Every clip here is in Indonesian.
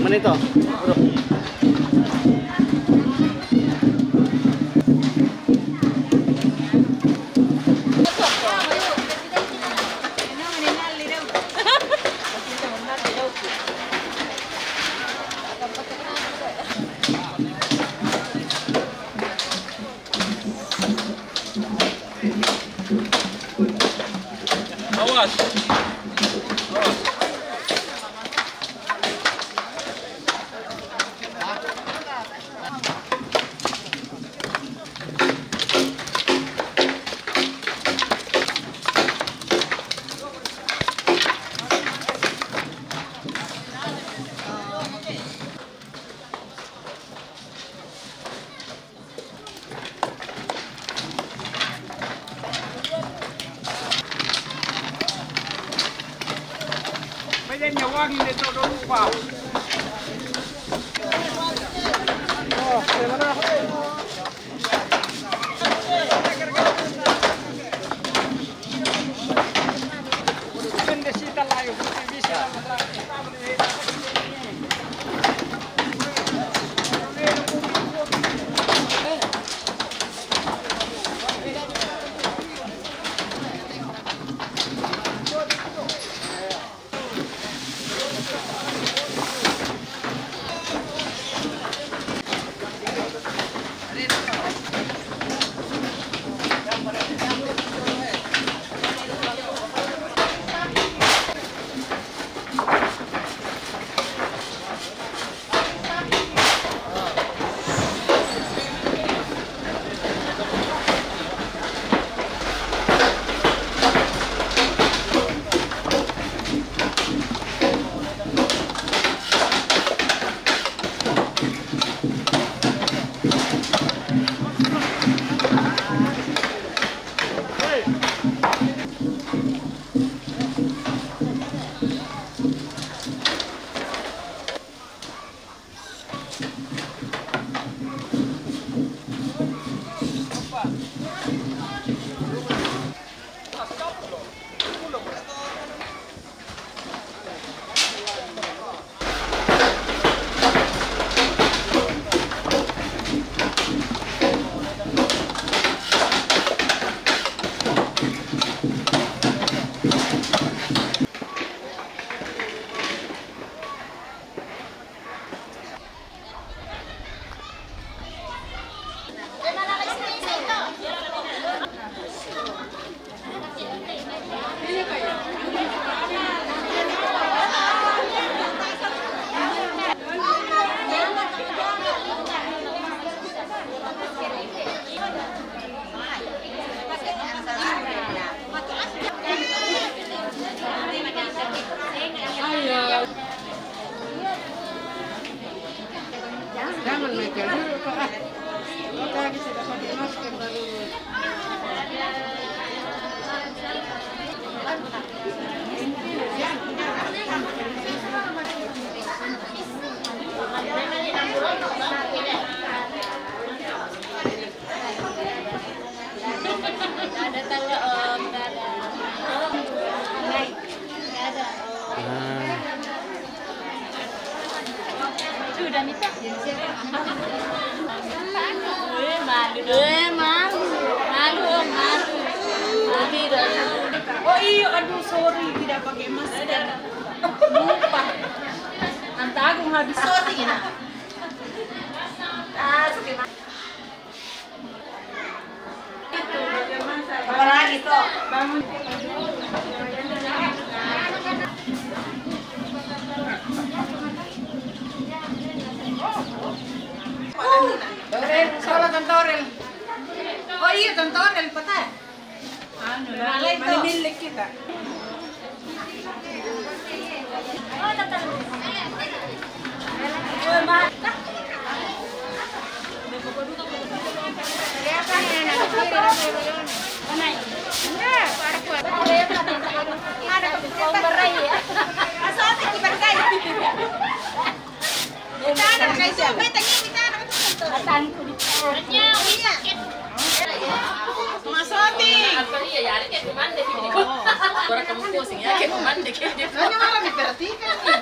Manito. Awas. Pwede niya wagin nito doon pa. Oh, kaya na ako. Bendecita layo, bisa jangan Michael dulu Pak. Kita sudah pakai masker baru. Ada tahu Om, nggak ada. Baik, nggak ada. Sudah minta. Malu. Oh iya, aduh sorry tidak pakai masker. Lupa. Nanti Agung habis sorry ya. Apa lagi toh? Bangun. Salah Tantorel. Oh iya, Tantorel, patah. Manimilik kita. Oh, tetap. Orang kamu pusing ya, kayak kemana kayak dia. Hanya malah diperhatikan nih.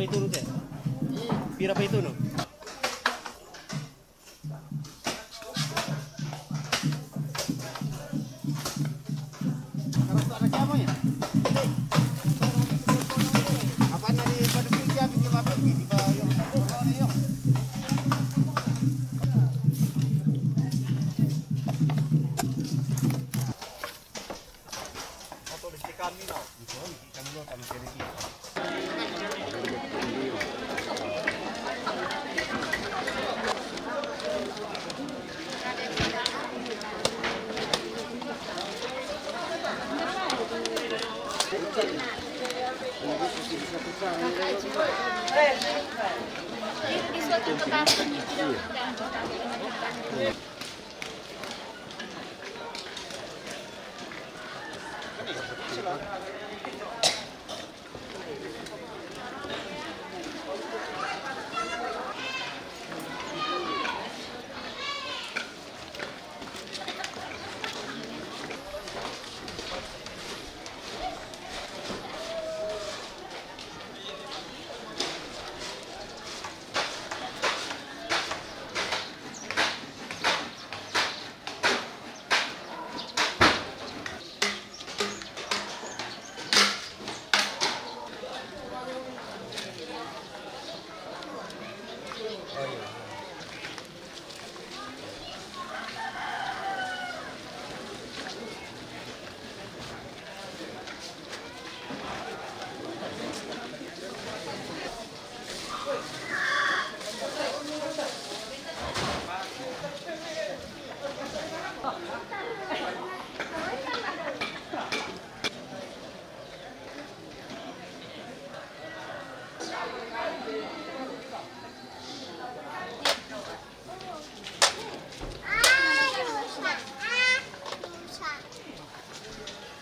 pa ito no te? Pira pa ito no? Di suatu petasan.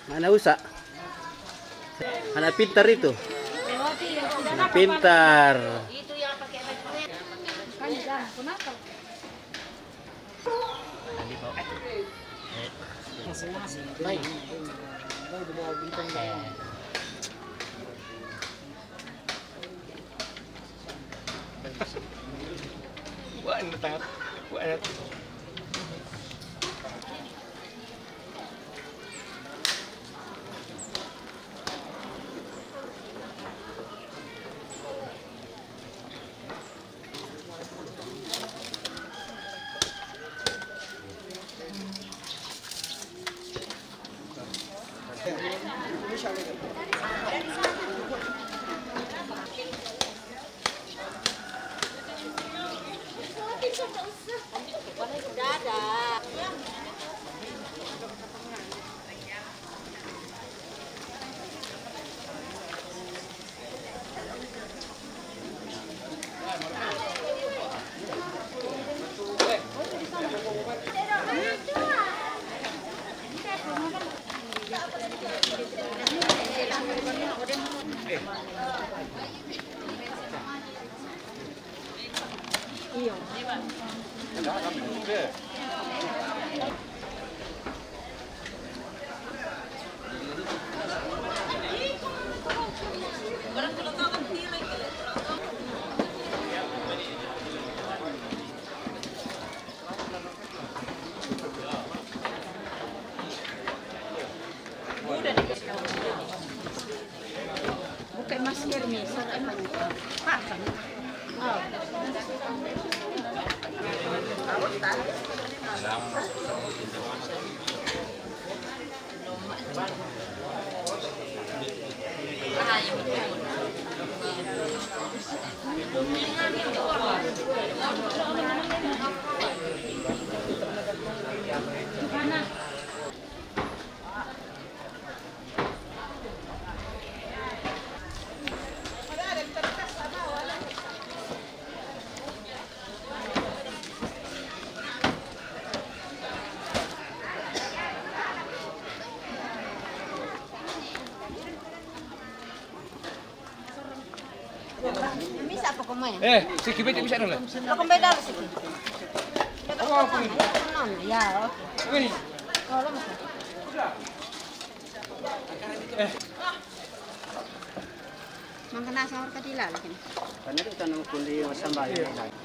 Mana usa? Anak pintar itu. Anak pintar. Itu yang pakai baterai. Kan jangan, kenapa? Masing-masing. Baik. Baik dua bintang. Wah, ini tangan. Wah, ini. Bukan masker nih, saya pakai. Oh. Bisa apa kumain? Sige, bete bisa nila. Ako beda sige. Ya, oke. Kalau mo. Mangkana sahur kadila lagi. Karena itu tanam kundi sambayan lagi.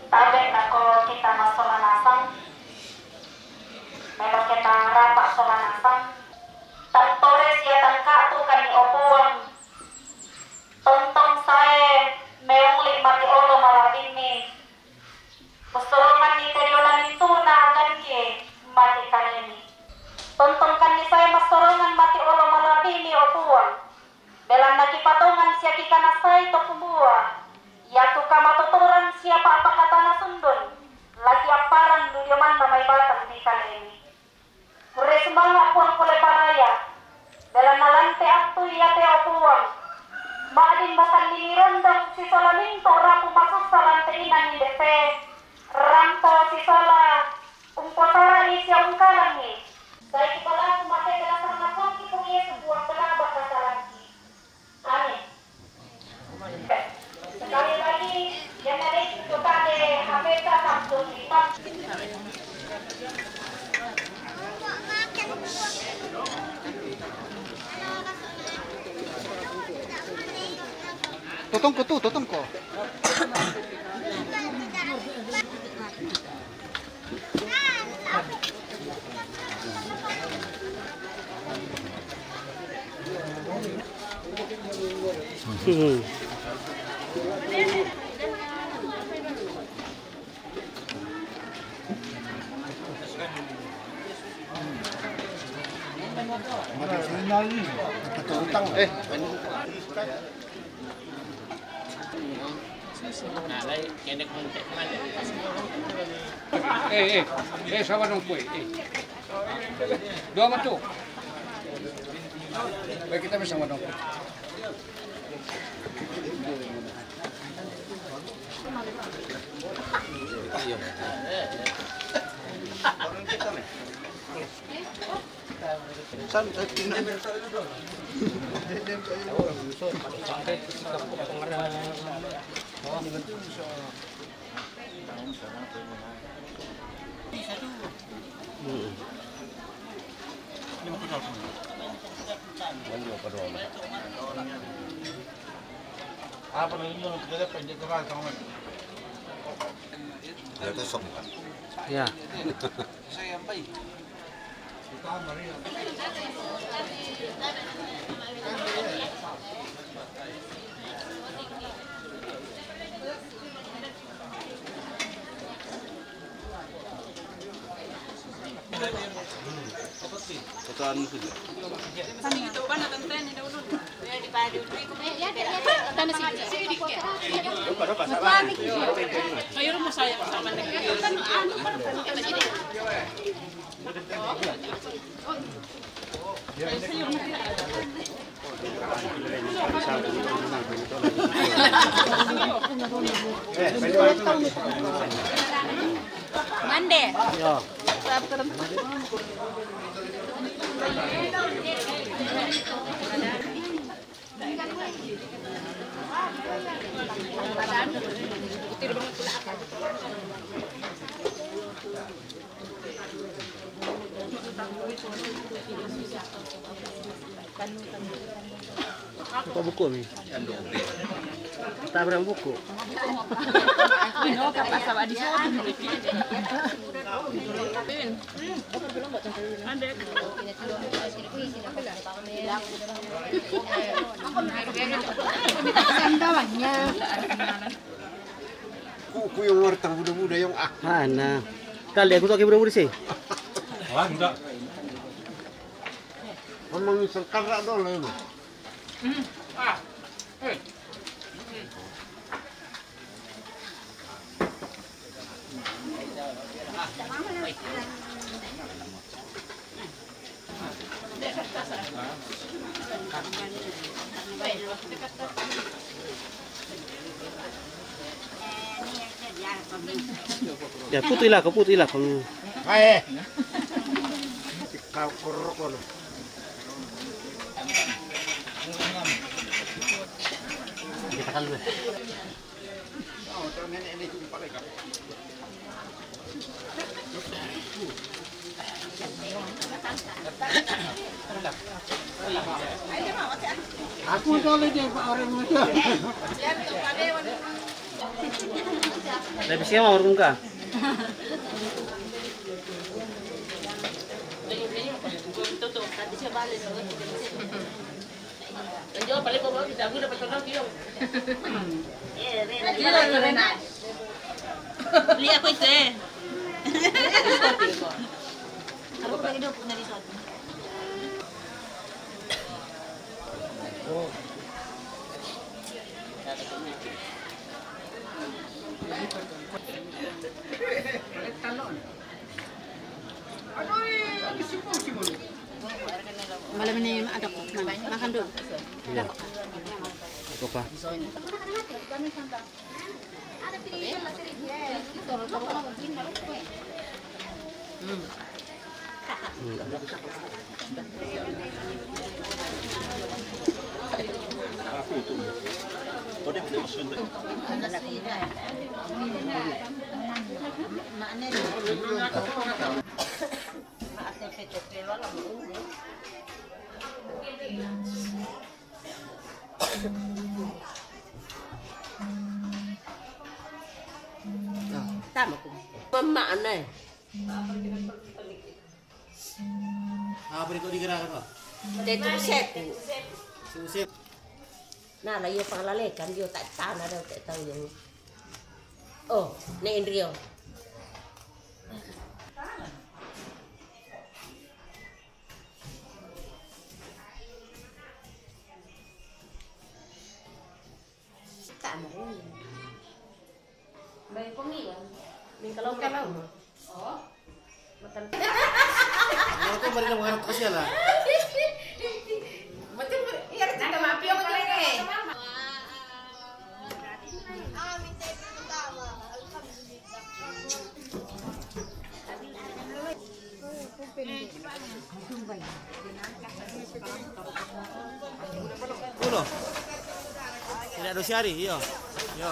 Tabe nako kita masolanasang. Memang kita rapak solanasang. Tantores ya tangka tu kani opuang. Tontong saya meong mati olo malabini. Pusulungan ni teriolan itu na ganke mati kanini. Tontong kani saya masorongan mati olo malabini opuang. Belang nakipatungan siya kikanasay to kumbuah. Yatu kamatuturan siapa apa kata nasundun. Lagi aparan dudyaman na may batang di kanini. Mure semangat pun kule paraya. Belang nalante aktu yate opuang. Maadin basan linirondong si solaminto rapu masuk salante inan ni depe. Ramto si sola umpotara isya ungkalangi. Dari kepala kumasay kelasang nasong ipungi sebuah pelabak kasalangi. Aneh. Sekali lagi yang ada kepada Hafeza Samsul Imam. Totong ko. Sama dong kue. Dua matu. Baik kita bersama dong. Apa namanya kita pendek kan sama. Ya itu sok. Ya. Saya yang baik. Kita mari. Kotaan itu. Mande. Ya. Apa buku ni? Tak berapa buku. Ano ka pa sa adi sa Sandawannya. Kuku yang wartang muda-muda yang Mana? Kali aku tak kira muda sih. Wah, enggak. Memang sekarang dulu ini. Ya putih lah kamu. Hai. Kau korok kono. Kita kan dulu. Aku boleh dia orang muda. Lebih siapa mau rumka? Tutup, nanti saya balik. Lanjut balik ke bawah, kita dapat tonton video. Beli aku itu Aku pengen hidup punya resort. Malam ini ada kok, makan dulu. Iya. Apa apa? Tama ko. Mama anay. Apa ni kau digerakkan pak? Dito set. Susip. Na layo pangalalekan dio tak tanah daw tak tahu yang. Oh, ni Indrio. Tama ko. Baik ko niya. Min kalau. Oh. Matan. Aku balik nak mengarut kasih lah. Betul. Iya, kita mapi ako lagi. Uno. Tidak ada siari, iya. Iya.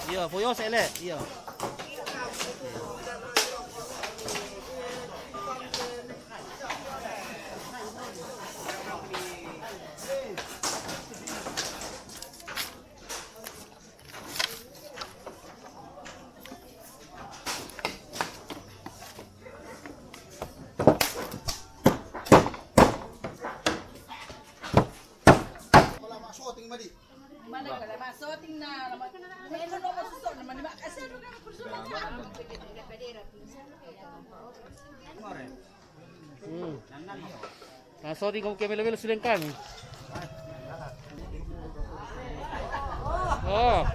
Iya, poyo selek, iya. So tinggal kemel-mel sudah kan. Oh.